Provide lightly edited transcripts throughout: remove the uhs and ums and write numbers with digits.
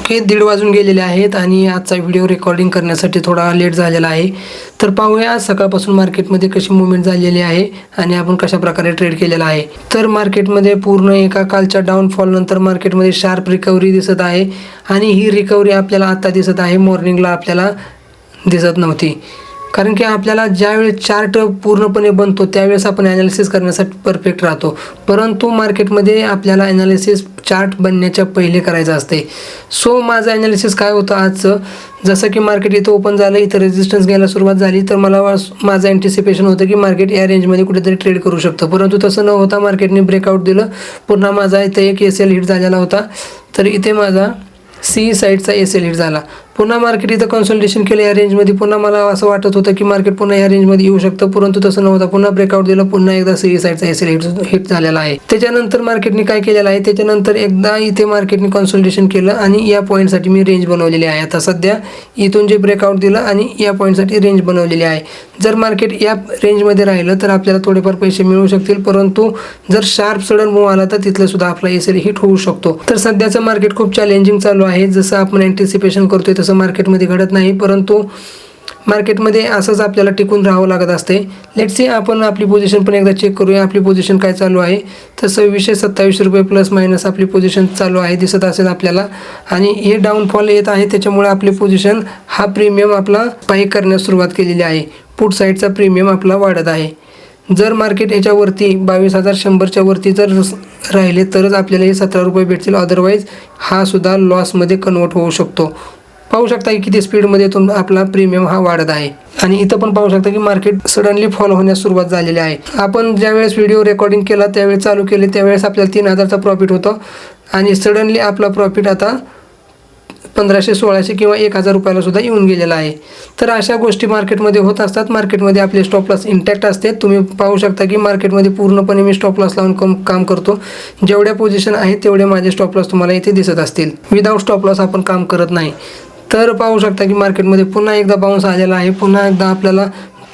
Okay, 1:30 वाजून गेलेले आहेत आणि आजचा व्हिडिओ रेकॉर्डिंग करण्यासाठी थोडा लेट झालेला आहे. तर पाहूया सकाळपासून मार्केटमध्ये कशी मूव्हमेंट झालेली आहे आणि आपण कशाप्रकारे ट्रेड केलेला आहे. तर मार्केटमध्ये पूर्ण एका कालच्या डाऊनफॉल नंतर मार्केटमध्ये शार्प रिकव्हरी दिसत आहे आणि ही रिकव्हरी आपल्याला आत्ता दिसत आहे, मॉर्निंगला आपल्याला दिसत नव्हती. कारण की आपल्याला ज्यावेळेस चार्ट पूर्णपणे बनतो त्यावेळेस आपण ॲनालिसिस करण्यासाठी परफेक्ट राहतो, परंतु मार्केटमध्ये आपल्याला ॲनालिसिस चार्ट बनण्याच्या पहिले करायचं असते. सो माझं ॲनालिसिस काय होतं आजचं, जसं की मार्केट इथं ओपन झालं, इथं रेजिस्टन्स घ्यायला सुरुवात झाली, तर मला माझं अँटिसिपेशन होतं की मार्केट या रेंजमध्ये कुठेतरी ट्रेड करू शकतं, परंतु तसं न होता मार्केटने ब्रेकआउट दिलं. पुन्हा माझा इथं एक SL हिट झालेला होता, तर इथे माझा C साईडचा SL हिट झाला. पुन्हा मार्केट इथं कन्सल्टेशन केलं या रेंजमध्ये. पुन्हा मला असं वाटत होतं की मार्केट पुन्हा या रेंजमध्ये येऊ शकतं, परंतु तसं नव्हतं. पुन्हा ब्रेकआउट दिलं, पुन्हा एकदा C साईडचा SL हिट झालेला आहे. त्याच्यानंतर मार्केटने काय केलेलं आहे, त्याच्यानंतर एकदा इथे मार्केटने कन्सल्टेशन केलं आणि या पॉईंटसाठी मी रेंज बनवलेली आहे. आता सध्या इथून जे ब्रेकआउट दिलं आणि या पॉईंटसाठी रेंज बनवलेली आहे. जर मार्केट या रेंजमध्ये राहिलं तर आपल्याला थोडेफार पैसे मिळू शकतील, परंतु जर शार्प सडन मूव्ह आला तर तिथलं सुद्धा आपला SL हिट होऊ शकतो. तर सध्याचं मार्केट खूप चॅलेंजिंग चालू आहे. जसं आपण अँटिसिपेशन करतोय तसं मार्केटमध्ये घडत नाही, परंतु मार्केटमध्ये असंच आपल्याला टिकून राहावं लागत असते. लेट्स सी, आपण आपली पोझिशन पण एकदा चेक करूया. आपली पोझिशन काय चालू आहे, तर 2627 रुपये प्लस मायनस आपली पोझिशन चालू आहे, दिसत असेल आपल्याला. आणि हे डाऊनफॉल येत आहे, त्याच्यामुळे आपली पोझिशन हा प्रीमियम आपला स्पाइक करण्यास सुरुवात केलेली आहे. पुट साईडचा प्रीमियम आपला वाढत आहे. जर मार्केट याच्यावरती 22,100च्या वरती जर राहिले तरच आपल्याला हे 17 रुपये भेटतील, अदरवाईज हा सुद्धा लॉसमध्ये कन्वर्ट होऊ शकतो. पाहू शकता की किती स्पीडमध्ये आपला प्रीमियम हा वाढत आहे. आणि इथं पण पाहू शकता की मार्केट सडनली फॉल होण्यास सुरुवात झालेली आहे. आपण ज्यावेळेस व्हिडिओ रेकॉर्डिंग केला त्यावेळेस चालू केले त्यावेळेस आपल्याला 3,000चा प्रॉफिट होतं आणि सडनली आपला प्रॉफिट आता 1500, 1600 किंवा 1,000 रुपयाला सुद्धा येऊन गेलेला आहे. तर अशा गोष्टी मार्केटमध्ये होत असतात. मार्केटमध्ये आपले स्टॉप लॉस इंटॅक्ट असते. तुम्ही पाहू शकता की मार्केटमध्ये पूर्णपणे मी स्टॉप लॉस लावून काम करतो. जेवढ्या पोझिशन आहेत तेवढे माझे स्टॉप लॉस तुम्हाला इथे दिसत असतील. विदाऊट स्टॉप लॉस आपण काम करत नाही. तर पाहू शकता की मार्केटमध्ये पुन्हा एकदा बाउन्स आलेला आहे. पुन्हा एकदा आपल्याला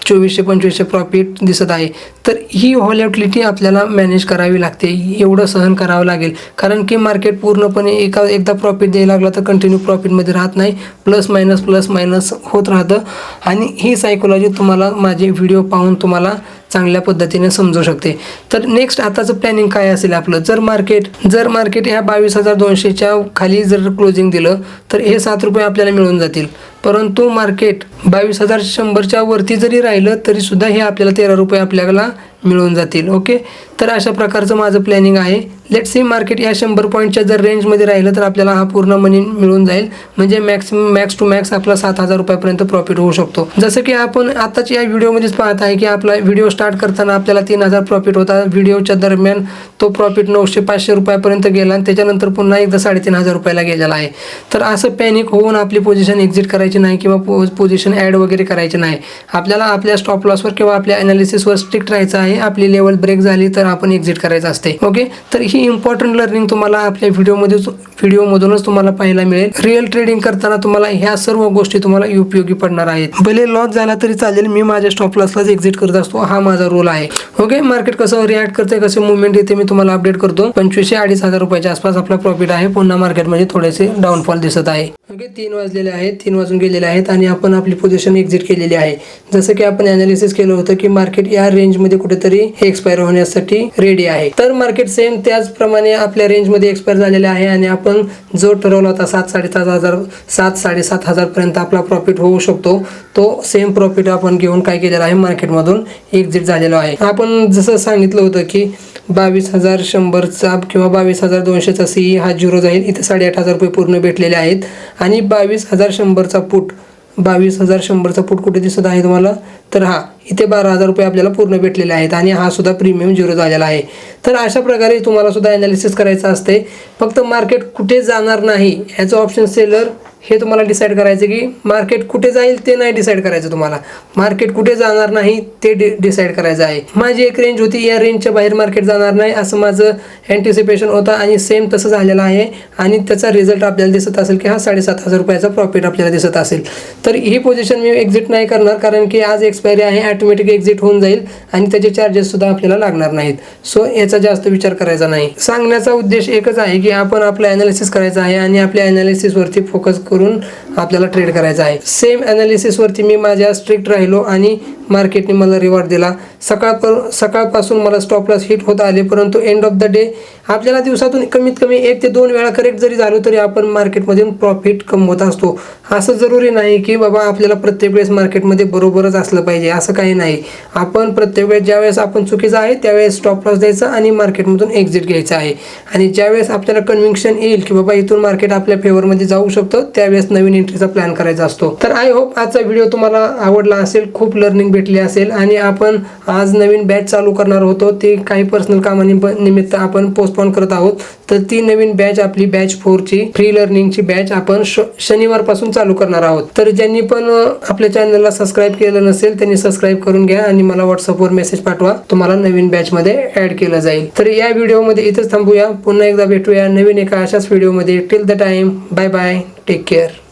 2400-2500 प्रॉफिट दिसत आहे. तर ही व्हॉलॅटिलिटी आपल्याला मॅनेज करावी लागते, एवढं सहन करावं लागेल. कारण की मार्केट पूर्णपणे एकदा प्रॉफिट द्यायला लागला तर कंटिन्यू प्रॉफिटमध्ये राहत नाही, प्लस मायनस होत राहतं. आणि ही सायकोलॉजी तुम्हाला माझे व्हिडिओ पाहून तुम्हाला चांगल्या पद्धतीने समजू शकते. तर नेक्स्ट आताचं प्लॅनिंग काय असेल आपलं, जर मार्केट ह्या 22,200च्या खाली जर क्लोजिंग दिलं तर हे 7 रुपये आपल्याला मिळून जातील. परंतु मार्केट 22,100च्या वरती जरी राहिलं तरी सुद्धा हे आपल्याला 13 रुपये आपल्याला मिळून जातील. ओके, तर अशा प्रकारचं माझं प्लॅनिंग आहे. लेट्स सी, मार्केट या 100 पॉईंटच्या जर रेंजमध्ये राहिलं तर आपल्याला हा पूर्ण मनी मिळून जाईल, म्हणजे मॅक्स टू मॅक्स आपला 7,000 रुपयापर्यंत प्रॉफिट होऊ शकतो. जसं की आपण आताच या व्हिडिओमध्येच पाहत आहे की आपला व्हिडिओ स्टार्ट करताना आपल्याला 3,000 प्रॉफिट होता. व्हिडिओच्या दरम्यान तो प्रॉफिट 900-500 रुपयापर्यंत गेला आणि त्याच्यानंतर पुन्हा एकदा 3,500 रुपयाला गेलेला आहे. तर असं पॅनिक होऊन आपली पोझिशन एक्झिट करायची नाही किंवा पोझिशन ॲड वगैरे करायची नाही. आपल्याला आपल्या स्टॉप लॉसवर किंवा आपल्या ॲनालिसिसवर स्ट्रिक्ट राहायचं आहे. आपली लेवल ब्रेक झाली तर आपण एक्झिट करायचं असते. ओके, तर ही इम्पॉर्टंट लर्निंग तुम्हाला आपल्या व्हिडिओमधूनच तुम्हाला पाहायला मिळेल. रिअल ट्रेडिंग करताना तुम्हाला ह्या सर्व गोष्टी तुम्हाला उपयोगी पडणार आहेत. भले लॉस झाला तरी चालेल, मी माझ्या स्टॉप लॉसलाच एक्झिट करत असतो, हा माझा रूल आहे. ओके, मार्केट कसं रिॲक्ट करते, कसं मुवमेंट येते मी तुम्हाला अपडेट करतो. 2500-2,500 रुपयाच्या आसपास आपला प्रॉफिट आहे. पुन्हा मार्केटमध्ये थोडेसे डाऊनफॉल दिसत आहे. ओके, 3 वाजलेले आहेत, 3 वाजून गेलेले आहेत आणि आपण आपली पोझिशन एक्झिट केलेली आहे. जसं की आपण ॲनालिसिस केलं होतं की मार्केट या रेंजमध्ये कुठेतरी एक्सपायर होण्यासाठी रेडी आहे. तर मार्केट सेम त्याचप्रमाणे आपल्या रेंजमध्ये एक्सपायर झालेले आहे आणि आपण जो ठरवला होता 7,000-7,500 पर्यंत आपला प्रॉफिट होऊ शकतो, तो सेम प्रॉफिट आपण घेऊन काय केलेला आहे, मार्केटमधून एक्झिट झालेलो आहे. आपण जसं सांगितलं होतं की 22,100चा किंवा 22,200चा CE हा 0 जाईल. इथे 8,500 रुपये पूर्ण भेटलेले आहेत आणि 22,100चा पुट 22,100चा पुट कुठे दिसत आहे तुम्हाला, तर हा इथे 12,000 रुपये आपल्याला पूर्ण भेटलेले आहेत आणि हा सुद्धा प्रीमियम 0 झालेला आहे. तर अशा प्रकारे तुम्हाला सुद्धा ॲनालिसिस करायचं असते. फक्त मार्केट कुठे जाणार नाही ह्याचं ऑप्शन सेलर हे तुम्हाला डिसाईड करायचं की मार्केट कुठे जाईल ते नाही डिसाईड करायचं, तुम्हाला मार्केट कुठे जाणार नाही ते डिसाईड करायचं आहे. माझी एक रेंज होती, या रेंजच्या बाहेर मार्केट जाणार नाही असं माझं अँटिसिपेशन होतं आणि सेम तसं झालेलं आहे आणि त्याचा रिझल्ट आपल्याला दिसत असेल की हा 7,500 रुपयाचा प्रॉफिट आपल्याला दिसत असेल. तर ही पोझिशन मी एक्झिट नाही करणार, कारण की आज एक एक्सपायरी आहे ऑटोमॅटिक एक्झिट होऊन जाईल आणि त्याचे चार्जेस सुद्धा आपल्याला लागणार नाहीत. सो याचा जास्त विचार करायचा नाही. सांगण्याचा उद्देश एकच आहे की आपण आपलं ॲनालिसिस करायचं आहे आणि आपल्या ॲनालिसिसवरती फोकस करून आपल्याला ट्रेड करायचा आहे. सेम ॲनालिसिसवरती मी माझ्या स्ट्रिक्ट राहिलो आणि मार्केटने मला रिवॉर्ड दिला. सकाळपासून मला स्टॉप लॉस हिट होत आले, परंतु एंड ऑफ द डे आपल्याला दिवसातून कमीत कमी 1 ते 2 वेळा करेक्ट जरी झालो तरी आपण मार्केटमधून प्रॉफिट कमवत असतो. असं जरुरी नाही की बाबा आपल्याला प्रत्येक वेळेस मार्केटमध्ये बरोबरच असलं पाहिजे, असं काही नाही. आपण प्रत्येक वेळेस ज्यावेळेस आपण चुकीचं आहे त्यावेळेस स्टॉप लॉस द्यायचा आणि मार्केटमधून एक्झिट घ्यायचं आहे. आणि ज्यावेळेस आपल्याला कन्व्हिक्शन येईल की बाबा इथून मार्केट आपल्या फेवरमध्ये जाऊ शकतं त्यावेळेस नवीन एंट्रीचा प्लॅन करायचा असतो. तर आय होप आजचा व्हिडिओ तुम्हाला आवडला असेल, खूप लर्निंग भेटली असेल. आणि आपण आज नवीन बॅच चालू करणार होतो, ते काही पर्सनल कामानिमित्त आपण पोस्टपोन करत आहोत. तर ती नवीन बॅच आपली बॅच 4ची फ्री लर्निंगची बॅच आपण शनिवारपासून चालू करणार आहोत. तर ज्यांनी पण आपल्या चॅनलला सबस्क्राईब केलं नसेल त्यांनी सबस्क्राईब करून घ्या आणि मला व्हॉट्सअपवर मेसेज पाठवा, तुम्हाला नवीन बॅचमध्ये ॲड केलं जाईल. तर या व्हिडिओमध्ये इथंच थांबूया, पुन्हा एकदा भेटूया नवीन एका अशाच व्हिडिओमध्ये. Till the time, bye bye, take care.